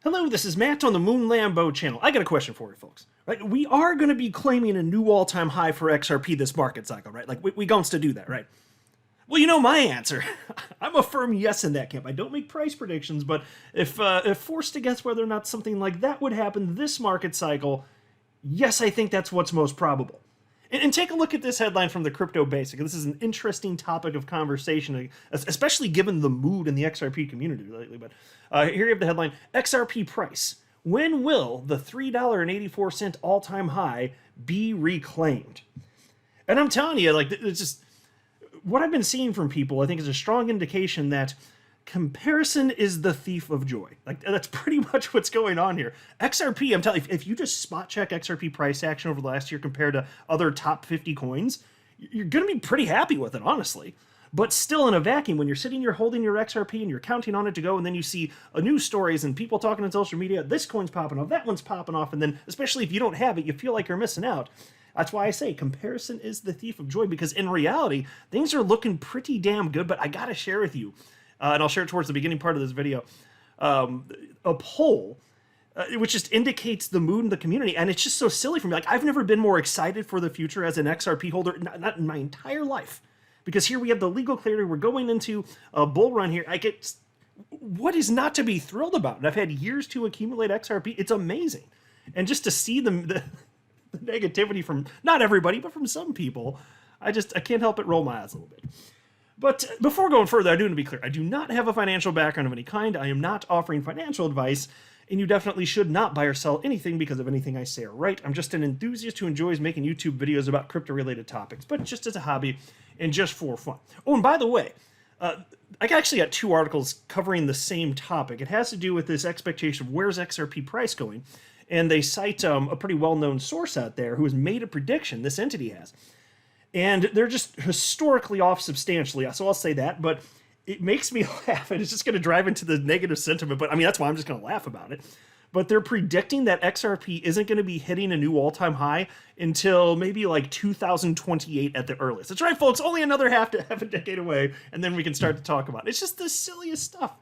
Hello, this is Matt on the Moon Lambo channel. I got a question for you, folks. Right, we are going to be claiming a new all-time high for XRP this market cycle, right? Like, we going to do that, right? Well, you know my answer. I'm a firm yes in that camp. I don't make price predictions, but if forced to guess whether or not something like that would happen this market cycle, yes, I think that's what's most probable. And take a look at this headline from the Crypto Basic. This is an interesting topic of conversation, especially given the mood in the XRP community lately. But here you have the headline, XRP price. When will the $3.84 all-time high be reclaimed? And I'm telling you, like, it's just what I've been seeing from people, I think, is a strong indication that comparison is the thief of joy. Like, that's pretty much what's going on here. XRP, I'm telling you, if you just spot check XRP price action over the last year compared to other top 50 coins, you're going to be pretty happy with it, honestly. But still, in a vacuum, when you're sitting here holding your XRP and you're counting on it to go, and then you see news stories and people talking on social media, this coin's popping off, that one's popping off, and then, especially if you don't have it, you feel like you're missing out. That's why I say comparison is the thief of joy, because in reality, things are looking pretty damn good. But I got to share with you, and I'll share it towards the beginning part of this video, a poll which just indicates the mood in the community. And it's just so silly for me. Like, I've never been more excited for the future as an XRP holder, not in my entire life. Because here we have the legal clarity. We're going into a bull run here. What is not to be thrilled about? And I've had years to accumulate XRP. It's amazing. And just to see the negativity from, not everybody, but from some people, I can't help but roll my eyes a little bit. But before going further, I do want to be clear. I do not have a financial background of any kind. I am not offering financial advice, and you definitely should not buy or sell anything because of anything I say or write. I'm just an enthusiast who enjoys making YouTube videos about crypto-related topics, but just as a hobby and just for fun. Oh, and by the way, I actually got two articles covering the same topic. It has to do with this expectation of where's XRP price going, and they cite a pretty well-known source out there who has made a prediction, this entity has. And they're just historically off substantially, so I'll say that, but it makes me laugh, and it's just going to drive into the negative sentiment, but I mean, that's why I'm just going to laugh about it. But they're predicting that XRP isn't going to be hitting a new all-time high until maybe like 2028 at the earliest. That's right, folks, only another half a decade away, and then we can start to talk about it. It's just the silliest stuff.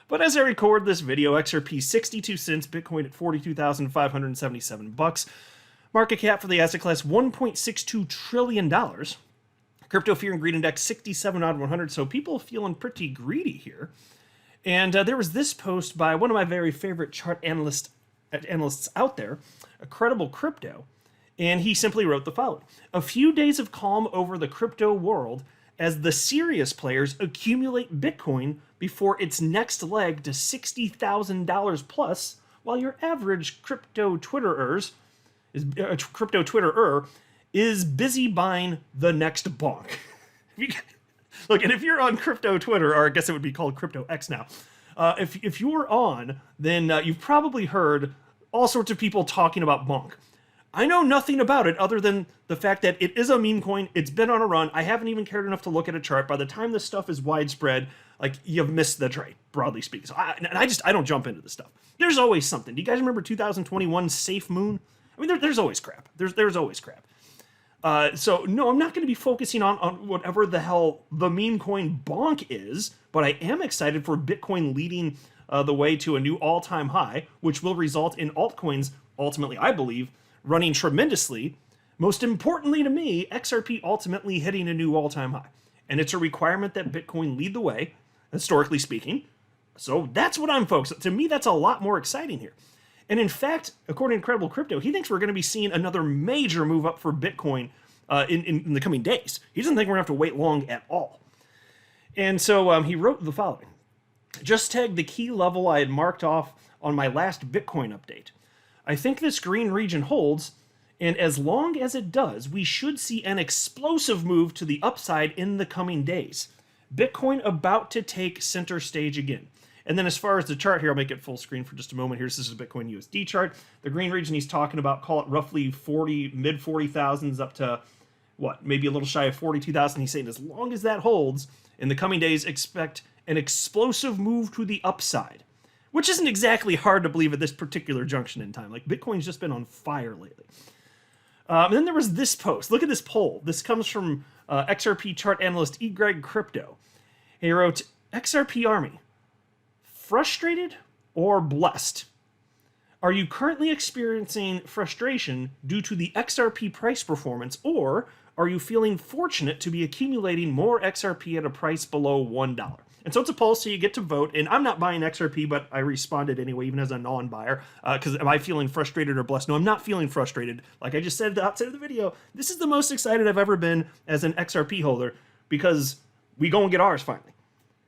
But as I record this video, XRP 62 cents, Bitcoin at 42,577 bucks. Market cap for the asset class, $1.62 trillion. Crypto Fear and Greed Index, 67 out of 100. So people feeling pretty greedy here. And there was this post by one of my very favorite chart analysts out there, a Credible Crypto. And he simply wrote the following. A few days of calm over the crypto world as the serious players accumulate Bitcoin before its next leg to $60,000 plus, while your average crypto Twitterer is busy buying the next bonk. Look, and if you're on crypto Twitter, or I guess it would be called Crypto X now, if you're on, then you've probably heard all sorts of people talking about bonk. I know nothing about it other than the fact that it is a meme coin. It's been on a run. I haven't even cared enough to look at a chart. By the time this stuff is widespread, like, you've missed the trade, broadly speaking. So I don't jump into this stuff. There's always something. Do you guys remember 2021 Safe Moon? I mean, there's always crap. There's always crap. So no, I'm not going to be focusing on whatever the hell the meme coin bonk is, but I am excited for Bitcoin leading the way to a new all-time high, which will result in altcoins, ultimately, I believe, running tremendously. Most importantly to me, XRP ultimately hitting a new all-time high. And it's a requirement that Bitcoin lead the way, historically speaking. So that's what I'm focused on. To me, that's a lot more exciting here. And in fact, according to Credible Crypto, he thinks we're going to be seeing another major move up for Bitcoin in the coming days. He doesn't think we're going to have to wait long at all. And so he wrote the following. Just tagged the key level I had marked off on my last Bitcoin update. I think this green region holds, and as long as it does, we should see an explosive move to the upside in the coming days. Bitcoin about to take center stage again. And then as far as the chart here, I'll make it full screen for just a moment here. This is a Bitcoin USD chart. The green region he's talking about, call it roughly mid 40,000s up to, what, maybe a little shy of 42,000. He's saying as long as that holds, in the coming days, expect an explosive move to the upside. Which isn't exactly hard to believe at this particular junction in time. Like, Bitcoin's just been on fire lately. And then there was this post. Look at this poll. This comes from XRP chart analyst Greg Crypto. He wrote, XRP Army, frustrated or blessed? Are you currently experiencing frustration due to the XRP price performance, or are you feeling fortunate to be accumulating more XRP at a price below $1? And so it's a poll, so you get to vote. And I'm not buying XRP, but I responded anyway, even as a non-buyer. Because am I feeling frustrated or blessed? No, I'm not feeling frustrated. Like I just said at the outset of the video, this is the most excited I've ever been as an XRP holder because we go and get ours finally.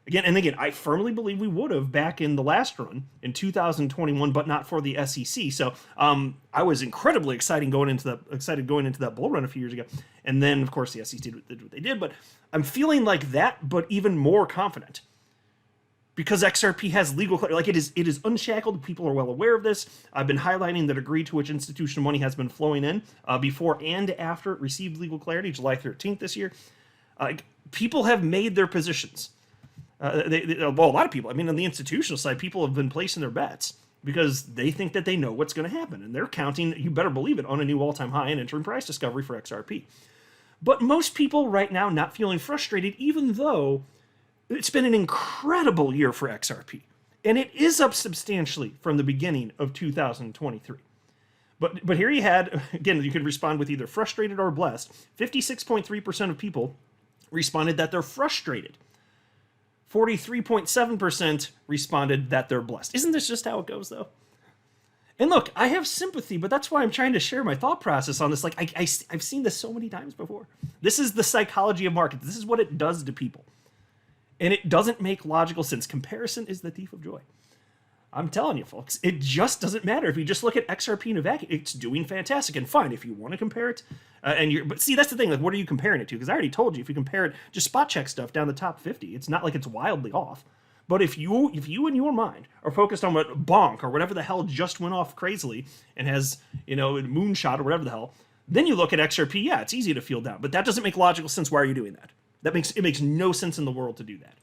Again, I firmly believe we would have back in the last run in 2021, but not for the SEC. So I was incredibly excited going into that bull run a few years ago, and then of course the SEC did what they did. But I'm feeling like that, but even more confident because XRP has legal clarity. Like it is unshackled. People are well aware of this. I've been highlighting the degree to which institutional money has been flowing in before and after it received legal clarity, July 13th this year. People have made their positions. A lot of people, I mean, on the institutional side, people have been placing their bets because they think that they know what's going to happen. And they're counting, you better believe it, on a new all-time high and entering price discovery for XRP. But most people right now not feeling frustrated, even though it's been an incredible year for XRP. And it is up substantially from the beginning of 2023. But here you had, again, you could respond with either frustrated or blessed. 56.3% of people responded that they're frustrated. 43.7% responded that they're blessed. Isn't this just how it goes, though? And look, I have sympathy, but that's why I'm trying to share my thought process on this. Like, I've seen this so many times before. This is the psychology of markets. This is what it does to people. And it doesn't make logical sense. Comparison is the thief of joy. I'm telling you, folks, it just doesn't matter. If you just look at XRP in a vacuum, it's doing fantastic. And fine, if you want to compare it, but see, that's the thing. Like, what are you comparing it to? Because I already told you, if you compare it, just spot check stuff down the top 50. It's not like it's wildly off. But if you in your mind are focused on what bonk or whatever the hell just went off crazily and has, a moonshot or whatever the hell, then you look at XRP. Yeah, it's easy to feel down, but that doesn't make logical sense. Why are you doing that? It makes no sense in the world to do that.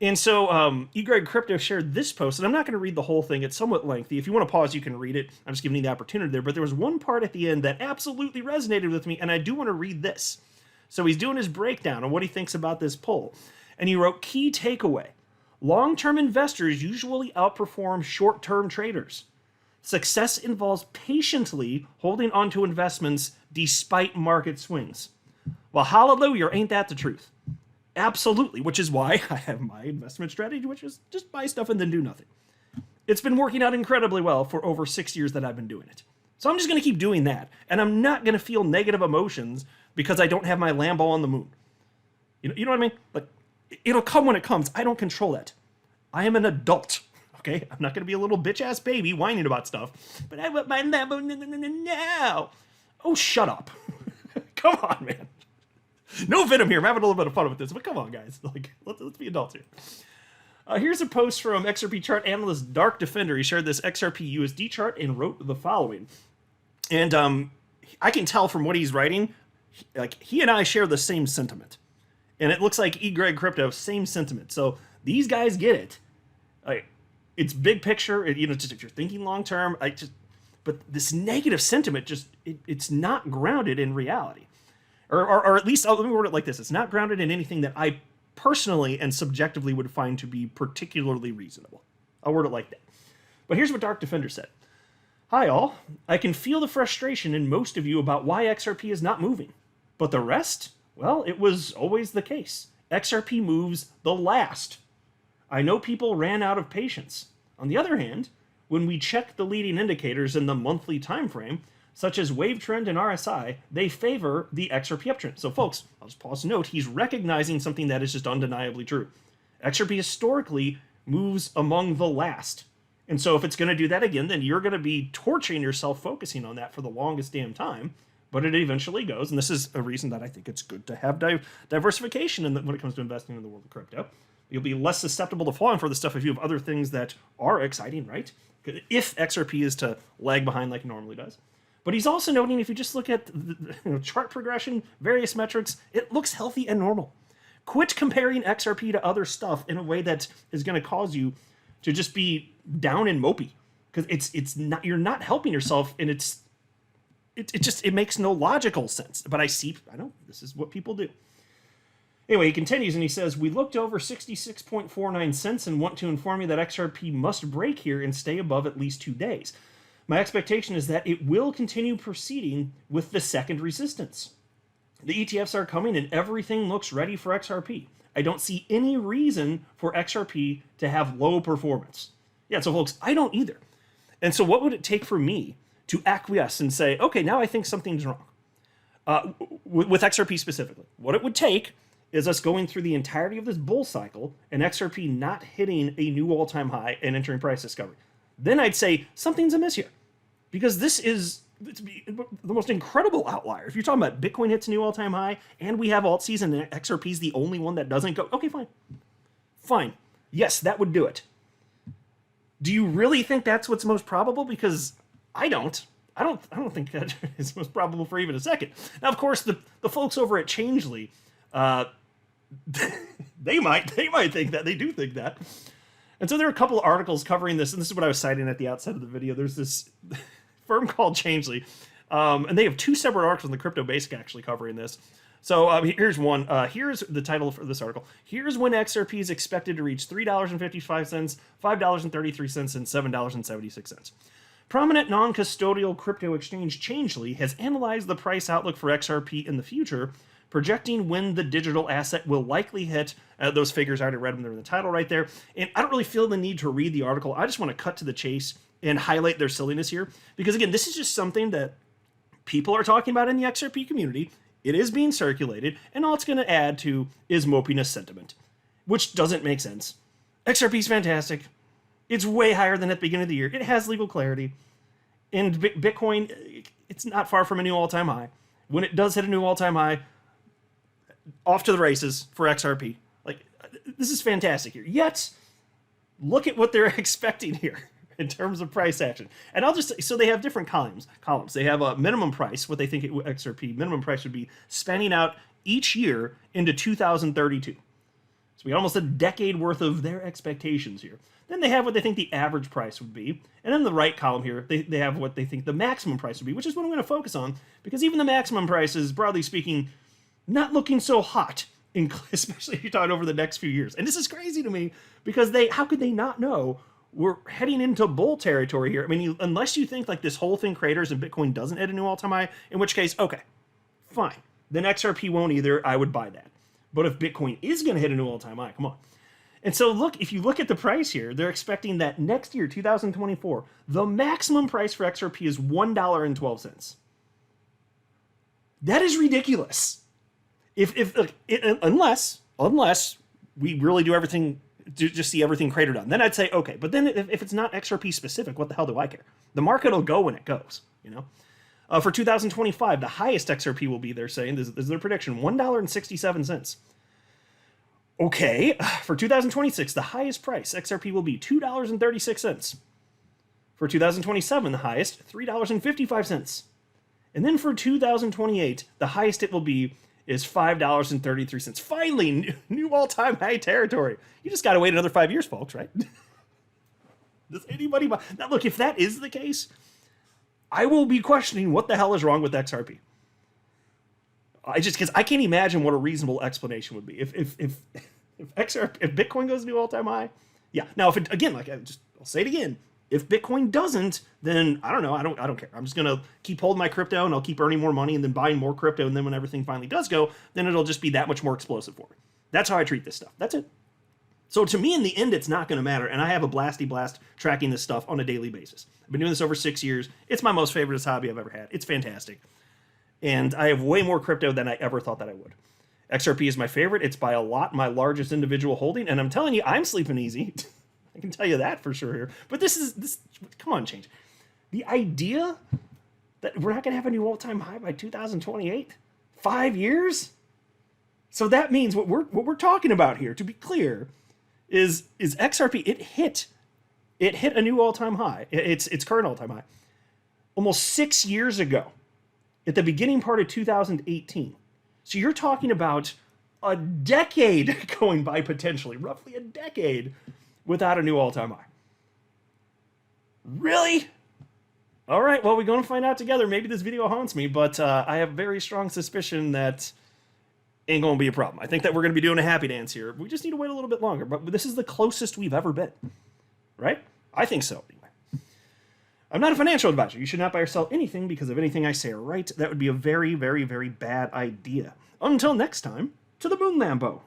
And so Greg Crypto shared this post, and I'm not going to read the whole thing. It's somewhat lengthy. If you want to pause, you can read it. I'm just giving you the opportunity there. But there was one part at the end that absolutely resonated with me, and I do want to read this. So he's doing his breakdown on what he thinks about this poll. And he wrote, key takeaway. Long-term investors usually outperform short-term traders. Success involves patiently holding onto investments despite market swings. Well, hallelujah, ain't that the truth? Absolutely, which is why I have my investment strategy, which is just buy stuff and then do nothing. It's been working out incredibly well for over 6 years that I've been doing it. So I'm just going to keep doing that. And I'm not going to feel negative emotions because I don't have my Lambo on the moon. You know what I mean? Like, it'll come when it comes. I don't control that. I am an adult, okay? I'm not going to be a little bitch-ass baby whining about stuff. But I want my Lambo now. Oh, shut up. Come on, man. No venom here. I'm having a little bit of fun with this, but come on, guys. Like, let's be adults here. Here's a post from XRP chart analyst Dark Defender. He shared this XRP USD chart and wrote the following. And I can tell from what he's writing, he and I share the same sentiment. And it looks like Greg Crypto, same sentiment. So these guys get it. It's big picture. Just if you're thinking long term, but this negative sentiment it's not grounded in reality. Or at least, let me word it like this. It's not grounded in anything that I personally and subjectively would find to be particularly reasonable. I'll word it like that. But here's what Dark Defender said. Hi all. I can feel the frustration in most of you about why XRP is not moving. But the rest? Well, it was always the case. XRP moves the last. I know people ran out of patience. On the other hand, when we check the leading indicators in the monthly time frame, such as wave trend and RSI, they favor the XRP uptrend. So folks, I'll just pause to note, he's recognizing something that is just undeniably true. XRP historically moves among the last. And so if it's going to do that again, then you're going to be torturing yourself focusing on that for the longest damn time. But it eventually goes, and this is a reason that I think it's good to have diversification when it comes to investing in the world of crypto. You'll be less susceptible to falling for the stuff if you have other things that are exciting, right? If XRP is to lag behind like it normally does. But he's also noting if you just look at the chart progression, various metrics, it looks healthy and normal. Quit comparing XRP to other stuff in a way that is going to cause you to just be down and mopey, because it's not, you're not helping yourself, and it makes no logical sense. But I know this is what people do. Anyway, he continues and he says, we looked over 66.49 cents and want to inform you that XRP must break here and stay above at least 2 days. My expectation is that it will continue proceeding with the second resistance. The ETFs are coming and everything looks ready for XRP. I don't see any reason for XRP to have low performance. Yeah, so folks, I don't either. And so what would it take for me to acquiesce and say, okay, now I think something's wrong? With XRP specifically, what it would take is us going through the entirety of this bull cycle and XRP not hitting a new all-time high and entering price discovery. Then I'd say something's amiss here, because this is the most incredible outlier. If you're talking about Bitcoin hits a new all-time high and we have alt season and XRP is the only one that doesn't go, okay, fine. Yes, that would do it. Do you really think that's what's most probable? Because I don't think that is most probable for even a second. Now, of course, the folks over at Changely, they might think that. They do think that. And so there are a couple of articles covering this, and this is what I was citing at the outset of the video. There's this firm called Changely, and they have 2 separate articles in the Crypto Basic actually covering this. So here's one. Here's the title for this article. Here's when XRP is expected to reach $3.55, $5.33, and $7.76. Prominent non-custodial crypto exchange Changely has analyzed the price outlook for XRP in the future, projecting when the digital asset will likely hit those figures. I already read them. They're in the title right there. And I don't really feel the need to read the article. I just want to cut to the chase and highlight their silliness here. Because again, this is just something that people are talking about in the XRP community. It is being circulated, and all it's going to add to is mopiness sentiment, which doesn't make sense. XRP is fantastic. It's way higher than at the beginning of the year. It has legal clarity. And Bitcoin, it's not far from a new all-time high. When it does hit a new all-time high, off to the races for XRP. Like, this is fantastic here. Yet, look at what they're expecting here in terms of price action. And I'll just, so they have different columns. They have a minimum price, what they think XRP minimum price would be, spanning out each year into 2032. So we got almost a decade worth of their expectations here. Then they have what they think the average price would be. And in the right column here, they have what they think the maximum price would be, which is what I'm going to focus on, because even the maximum price is, broadly speaking, not looking so hot, especially if you're talking over the next few years. And this is crazy to me, because how could they not know we're heading into bull territory here? I mean, unless you think like this whole thing craters and Bitcoin doesn't hit a new all-time high, in which case, okay, fine. Then XRP won't either. I would buy that. But if Bitcoin is going to hit a new all-time high, come on. And so look, if you look at the price here, they're expecting that next year, 2024, the maximum price for XRP is $1.12. That is ridiculous. Unless we really do everything, just see everything cratered on, then I'd say okay. But then if it's not XRP specific, what the hell do I care? The market will go when it goes, you know. For 2025, the highest XRP will be, they're saying, this is their prediction, $1.67. Okay, for 2026, the highest price XRP will be $2.36. For 2027, the highest, $3.55. And then for 2028, the highest it will be is $5.33. Finally, new all-time high territory. You just got to wait another 5 years, folks, right? Does anybody buy? Now, look, if that is the case, I will be questioning what the hell is wrong with XRP. Because I can't imagine what a reasonable explanation would be. If Bitcoin goes to new all-time high, yeah. Now, if it, again, I'll say it again. If Bitcoin doesn't, then I don't know. I don't care. I'm just gonna keep holding my crypto, and I'll keep earning more money, and then buying more crypto. And then when everything finally does go, then it'll just be that much more explosive for me. That's how I treat this stuff. That's it. So to me, in the end, it's not going to matter. And I have a blasty blast tracking this stuff on a daily basis. I've been doing this over 6 years. It's my most favorite hobby I've ever had. It's fantastic. And I have way more crypto than I ever thought that I would. XRP is my favorite. It's by a lot my largest individual holding. And I'm telling you, I'm sleeping easy. I can tell you that for sure here. But this, come on, change. The idea that we're not going to have a new all-time high by 2028? 5 years? So that means what we're talking about here, to be clear, is XRP. It hit a new all-time high. Its current all-time high almost 6 years ago, at the beginning part of 2018. So you're talking about a decade going by, potentially, roughly a decade, without a new all-time high. Really? All right, well, we're going to find out together. Maybe this video haunts me, but I have very strong suspicion that ain't going to be a problem. I think that we're going to be doing a happy dance here. We just need to wait a little bit longer, but this is the closest we've ever been, right? I think so, anyway. I'm not a financial advisor. You should not buy or sell anything because of anything I say or write. That would be a very, very, very bad idea. Until next time, to the moon, Lambo.